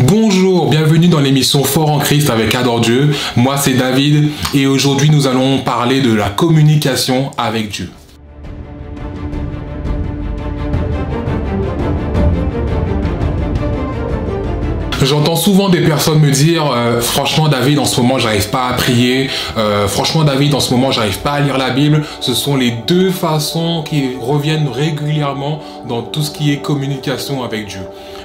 Bonjour, bienvenue dans l'émission Fort en Christ avec Adore Dieu. Moi c'est David et aujourd'hui nous allons parler de la communication avec Dieu. J'entends souvent des personnes me dire franchement David en ce moment j'arrive pas à prier, franchement David en ce moment j'arrive pas à lire la Bible. Ce sont les deux façons qui reviennent régulièrement dans tout ce qui est communication avec Dieu.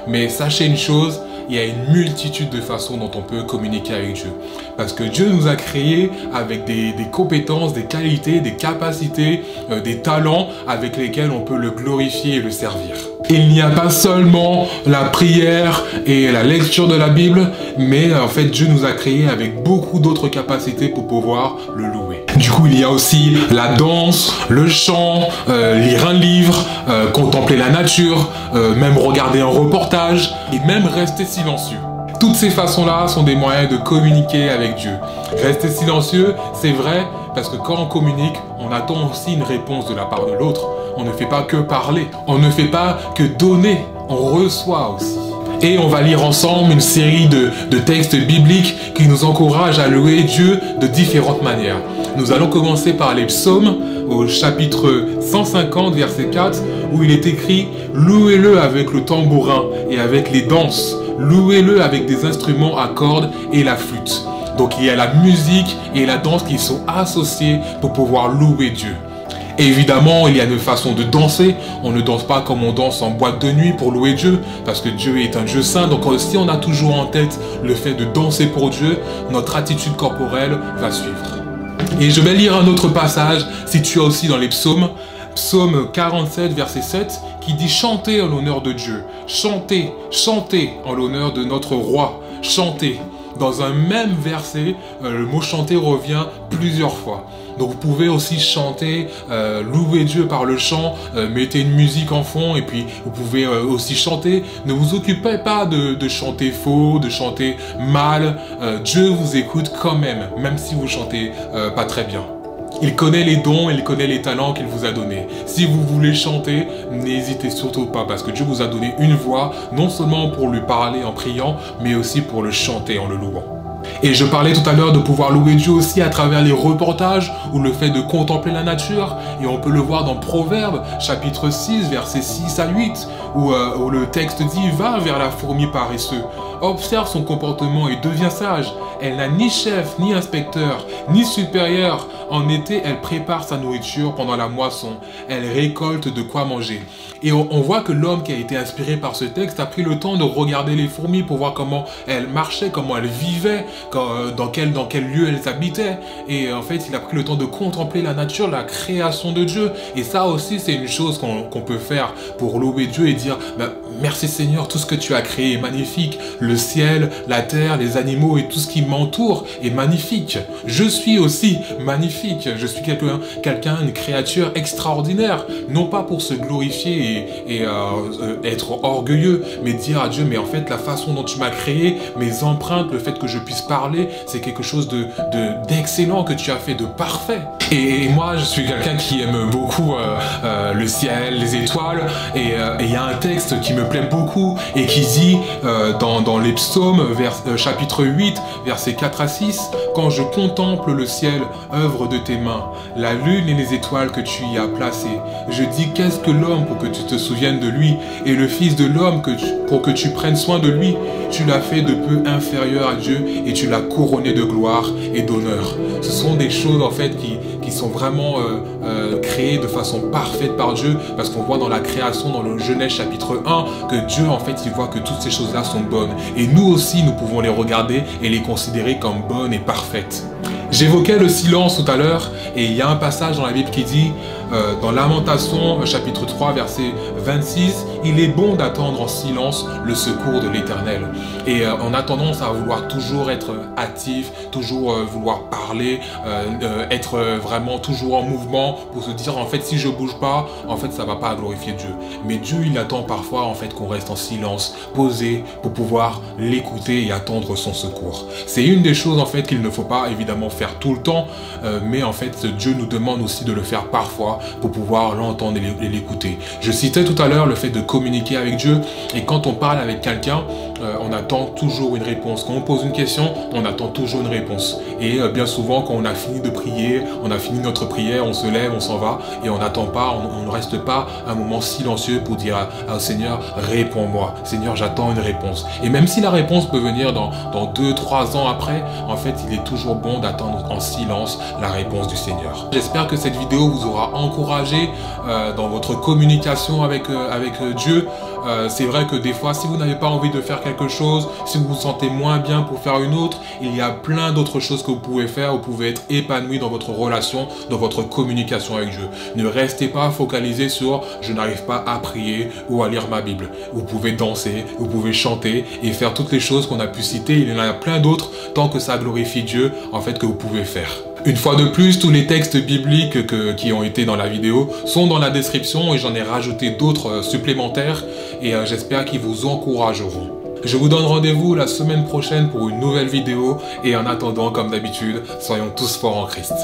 Mais sachez une chose, il y a une multitude de façons dont on peut communiquer avec Dieu. Parce que Dieu nous a créés avec des compétences, des qualités, des capacités, des talents avec lesquels on peut le glorifier et le servir. Il n'y a pas seulement la prière et la lecture de la Bible, mais en fait Dieu nous a créés avec beaucoup d'autres capacités pour pouvoir le louer. Du coup, il y a aussi la danse, le chant, lire un livre, contempler la nature, même regarder un reportage et même rester silencieux. Toutes ces façons-là sont des moyens de communiquer avec Dieu. Rester silencieux, c'est vrai, parce que quand on communique, on attend aussi une réponse de la part de l'autre. On ne fait pas que parler, on ne fait pas que donner, on reçoit aussi. Et on va lire ensemble une série de textes bibliques qui nous encouragent à louer Dieu de différentes manières. Nous allons commencer par les psaumes, au chapitre 150, verset 4, où il est écrit « Louez-le avec le tambourin et avec les danses, louez-le avec des instruments à cordes et la flûte. » Donc il y a la musique et la danse qui sont associées pour pouvoir louer Dieu. Évidemment, il y a une façon de danser. On ne danse pas comme on danse en boîte de nuit pour louer Dieu, parce que Dieu est un Dieu saint. Donc si on a toujours en tête le fait de danser pour Dieu, notre attitude corporelle va suivre. Et je vais lire un autre passage, situé aussi dans les psaumes. Psaume 47, verset 7, qui dit « Chantez en l'honneur de Dieu, chantez, chantez en l'honneur de notre roi, chantez ». Dans un même verset, le mot « chanter » revient plusieurs fois. Donc vous pouvez aussi chanter, louer Dieu par le chant, mettez une musique en fond et puis vous pouvez aussi chanter. Ne vous occupez pas de chanter faux, de chanter mal. Dieu vous écoute quand même, même si vous chantez pas très bien. Il connaît les dons, il connaît les talents qu'il vous a donnés. Si vous voulez chanter, n'hésitez surtout pas, parce que Dieu vous a donné une voix, non seulement pour lui parler en priant, mais aussi pour le chanter en le louant. Et je parlais tout à l'heure de pouvoir louer Dieu aussi à travers les reportages ou le fait de contempler la nature. Et on peut le voir dans Proverbes, chapitre 6, versets 6 à 8, où le texte dit « Va vers la fourmi paresseux, observe son comportement et deviens sage. Elle n'a ni chef, ni inspecteur, ni supérieur. En été, elle prépare sa nourriture pendant la moisson. Elle récolte de quoi manger. » Et on voit que l'homme qui a été inspiré par ce texte a pris le temps de regarder les fourmis pour voir comment elles marchaient, comment elles vivaient, dans quel lieu elles habitaient. Et en fait, il a pris le temps de contempler la nature, la création de Dieu. Et ça aussi, c'est une chose qu'on peut faire pour louer Dieu et dire merci Seigneur, tout ce que tu as créé est magnifique. Le ciel, la terre, les animaux et tout ce qui m'entoure est magnifique. Je suis aussi magnifique. Je suis quelqu'un, une créature extraordinaire. Non pas pour se glorifier et être orgueilleux, mais dire à Dieu, mais en fait, la façon dont tu m'as créé, mes empreintes, le fait que je puisse parler, c'est quelque chose d'excellent que tu as fait, de parfait. Et moi, je suis quelqu'un qui aime beaucoup le ciel, les étoiles, et il y a un texte qui me plaît beaucoup et qui dit dans les psaumes, chapitre 8, versets 4 à 6, « Quand je contemple le ciel, œuvre de tes mains, la lune et les étoiles que tu y as placées, je dis, qu'est-ce que l'homme pour que tu te souviennes de lui, et le fils de l'homme pour que tu prennes soin de lui. Tu l'as fait de peu inférieur à Dieu et tu l'as couronné de gloire et d'honneur. » Ce sont des choses en fait qui sont vraiment créées de façon parfaite par Dieu, parce qu'on voit dans la création, dans le Genèse chapitre 1, que Dieu en fait il voit que toutes ces choses-là sont bonnes. Et nous aussi nous pouvons les regarder et les considérer comme bonnes et parfaites. J'évoquais le silence tout à l'heure et il y a un passage dans la Bible qui dit dans Lamentation chapitre 3 verset 26, « Il est bon d'attendre en silence le secours de l'Éternel. » Et on a tendance à vouloir toujours être actif, toujours vouloir parler, être vraiment toujours en mouvement pour se dire en fait si je bouge pas, en fait ça va pas glorifier Dieu. Mais Dieu il attend parfois en fait qu'on reste en silence, posé pour pouvoir l'écouter et attendre son secours. C'est une des choses en fait qu'il ne faut pas évidemment faire tout le temps, mais en fait Dieu nous demande aussi de le faire parfois pour pouvoir l'entendre et l'écouter. Je citais tout à l'heure le fait de communiquer avec Dieu, et quand on parle avec quelqu'un, on attend toujours une réponse. Quand on pose une question, on attend toujours une réponse. Et bien souvent, quand on a fini de prier, on a fini notre prière, on se lève, on s'en va et on n'attend pas, on ne reste pas un moment silencieux pour dire au Seigneur, réponds-moi. Seigneur, j'attends une réponse. Et même si la réponse peut venir dans 2-3 ans après, en fait, il est toujours bon d'attendre en silence la réponse du Seigneur. J'espère que cette vidéo vous aura encouragé dans votre communication avec Dieu. C'est vrai que des fois, si vous n'avez pas envie de faire quelque chose, si vous vous sentez moins bien pour faire une autre, il y a plein d'autres choses que vous pouvez faire. Vous pouvez être épanoui dans votre relation, dans votre communication avec Dieu. Ne restez pas focalisé sur « je n'arrive pas à prier ou à lire ma Bible ». Vous pouvez danser, vous pouvez chanter et faire toutes les choses qu'on a pu citer. Il y en a plein d'autres, tant que ça glorifie Dieu, en fait, que vous pouvez faire. Une fois de plus, tous les textes bibliques qui ont été dans la vidéo sont dans la description et j'en ai rajouté d'autres supplémentaires et j'espère qu'ils vous encourageront. Je vous donne rendez-vous la semaine prochaine pour une nouvelle vidéo et en attendant, comme d'habitude, soyons tous forts en Christ.